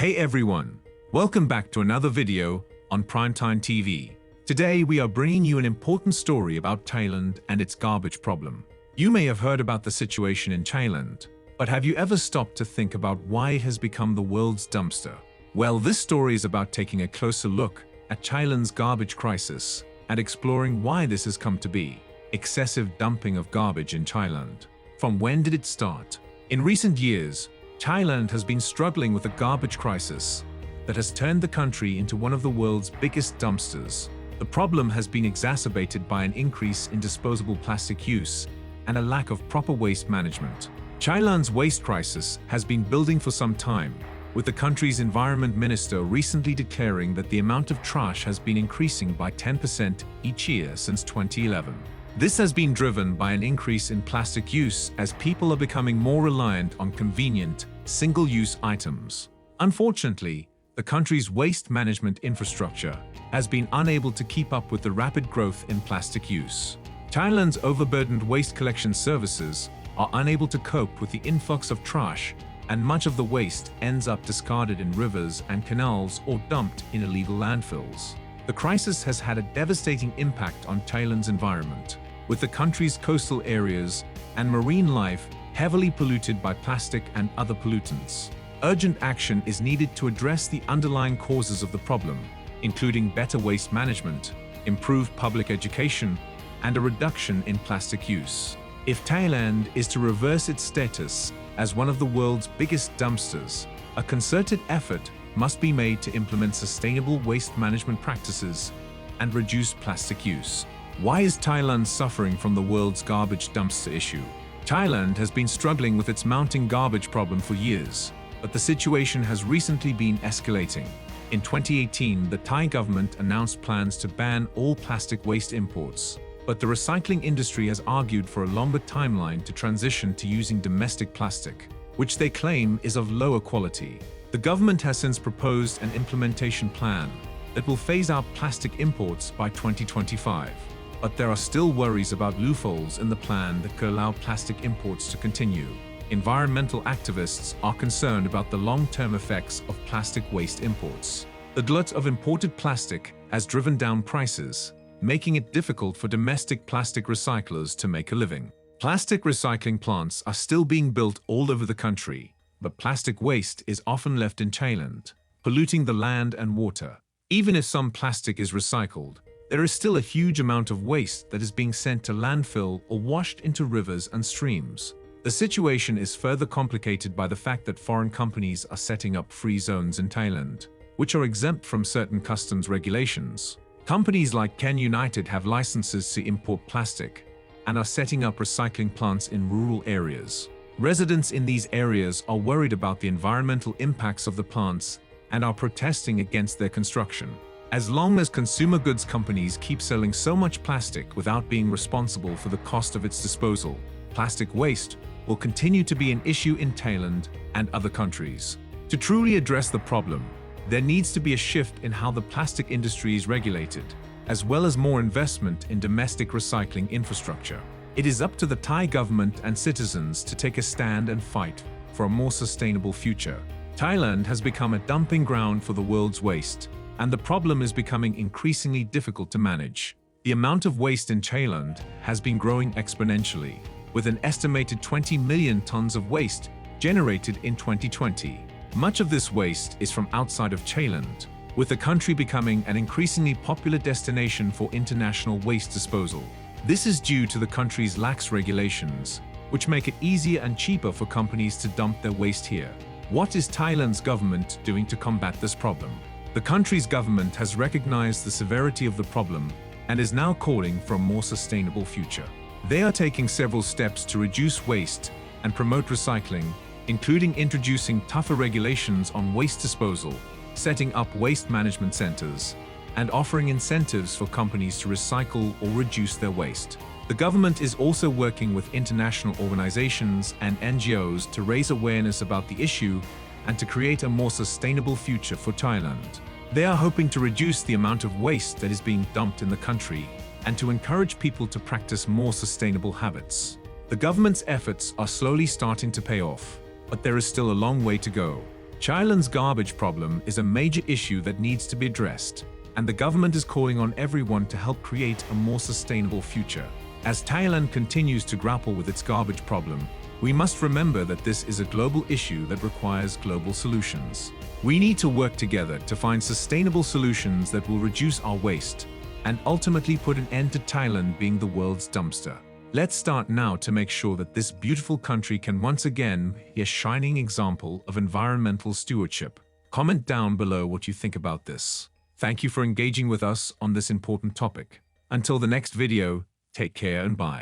Hey everyone, welcome back to another video on Primetime TV. Today we are bringing you an important story about Thailand and its garbage problem. You may have heard about the situation in Thailand, but have you ever stopped to think about why it has become the world's dumpster? Well, this story is about taking a closer look at Thailand's garbage crisis and exploring why this has come to be. Excessive dumping of garbage in Thailand. From when did it start? In recent years, Thailand has been struggling with a garbage crisis that has turned the country into one of the world's biggest dumpsters. The problem has been exacerbated by an increase in disposable plastic use and a lack of proper waste management. Thailand's waste crisis has been building for some time, with the country's environment minister recently declaring that the amount of trash has been increasing by 10% each year since 2011. This has been driven by an increase in plastic use as people are becoming more reliant on convenient, single-use items. Unfortunately, the country's waste management infrastructure has been unable to keep up with the rapid growth in plastic use. Thailand's overburdened waste collection services are unable to cope with the influx of trash, and much of the waste ends up discarded in rivers and canals or dumped in illegal landfills. The crisis has had a devastating impact on Thailand's environment, with the country's coastal areas and marine life heavily polluted by plastic and other pollutants. Urgent action is needed to address the underlying causes of the problem, including better waste management, improved public education, and a reduction in plastic use. If Thailand is to reverse its status as one of the world's biggest dumpsters, a concerted effort must be made to implement sustainable waste management practices and reduce plastic use. Why is Thailand suffering from the world's garbage dumpster issue? Thailand has been struggling with its mounting garbage problem for years, but the situation has recently been escalating. In 2018, the Thai government announced plans to ban all plastic waste imports, but the recycling industry has argued for a longer timeline to transition to using domestic plastic, which they claim is of lower quality. The government has since proposed an implementation plan that will phase out plastic imports by 2025. But there are still worries about loopholes in the plan that could allow plastic imports to continue. Environmental activists are concerned about the long-term effects of plastic waste imports. The glut of imported plastic has driven down prices, making it difficult for domestic plastic recyclers to make a living. Plastic recycling plants are still being built all over the country, but plastic waste is often left in Thailand, polluting the land and water. Even if some plastic is recycled, there is still a huge amount of waste that is being sent to landfill or washed into rivers and streams. The situation is further complicated by the fact that foreign companies are setting up free zones in Thailand, which are exempt from certain customs regulations. Companies like Ken United have licenses to import plastic and are setting up recycling plants in rural areas. Residents in these areas are worried about the environmental impacts of the plants and are protesting against their construction. As long as consumer goods companies keep selling so much plastic without being responsible for the cost of its disposal, plastic waste will continue to be an issue in Thailand and other countries. To truly address the problem, there needs to be a shift in how the plastic industry is regulated, as well as more investment in domestic recycling infrastructure. It is up to the Thai government and citizens to take a stand and fight for a more sustainable future. Thailand has become a dumping ground for the world's waste, and the problem is becoming increasingly difficult to manage. The amount of waste in Thailand has been growing exponentially, with an estimated 20 million tons of waste generated in 2020. Much of this waste is from outside of Thailand, with the country becoming an increasingly popular destination for international waste disposal. This is due to the country's lax regulations, which make it easier and cheaper for companies to dump their waste here. What is Thailand's government doing to combat this problem? The country's government has recognized the severity of the problem and is now calling for a more sustainable future. They are taking several steps to reduce waste and promote recycling, including introducing tougher regulations on waste disposal, setting up waste management centers, and offering incentives for companies to recycle or reduce their waste. The government is also working with international organizations and NGOs to raise awareness about the issue and to create a more sustainable future for Thailand. They are hoping to reduce the amount of waste that is being dumped in the country and to encourage people to practice more sustainable habits. The government's efforts are slowly starting to pay off, but there is still a long way to go. Thailand's garbage problem is a major issue that needs to be addressed, and the government is calling on everyone to help create a more sustainable future. As Thailand continues to grapple with its garbage problem, we must remember that this is a global issue that requires global solutions. We need to work together to find sustainable solutions that will reduce our waste and ultimately put an end to Thailand being the world's dumpster. Let's start now to make sure that this beautiful country can once again be a shining example of environmental stewardship. Comment down below what you think about this. Thank you for engaging with us on this important topic. Until the next video, take care and bye.